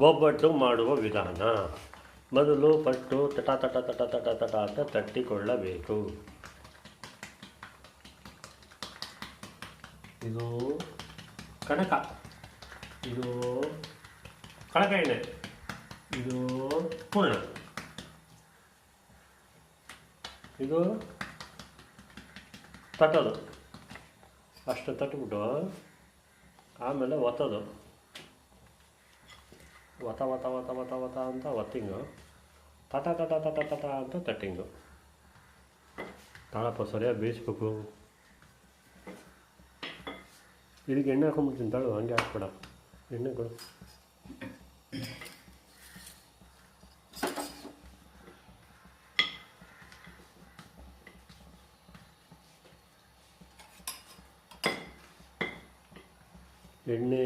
ಒಬ್ಬಟ್ಟು ಮಾಡುವ ವಿಧಾನ. ಮೊದಲು ಪಟ್ಟು ತಟ ತಟ ತಟ ತಟ ತಟ ಅಂತ ತಟ್ಟಿಕೊಳ್ಳಬೇಕು. ಇದು ಕಣಕ, ಇದು ಕಣಕ ಎಣ್ಣೆ, ಇದು ಪೂರ್ಣ, ಇದು ತಟ್ಟೋದು. ಅಷ್ಟು ತಟ್ಬಿಟ್ಟು ಆಮೇಲೆ ಒತ್ತೋದು. ವತ ವತ ವತ ವತ ವತ ಅಂತ ಒತ್ತಿಂಗು, ತಟ ತಟ ತಟ ತಟ ಅಂತ ತಟ್ಟಿಂಗು. ತಾಳಪ್ಪ ಸರಿಯಾಗಿ ಬೇಯಿಸ್ಬೇಕು. ಇದಕ್ಕೆ ಎಣ್ಣೆ ಹಾಕೊಂಡ್ಬಿಡ್ತೀನಿ ತಾಳು, ಹಂಗೆ ಹಾಕ್ಬೇಡ, ಎಣ್ಣೆ ಕೊಡು. ಎಣ್ಣೆ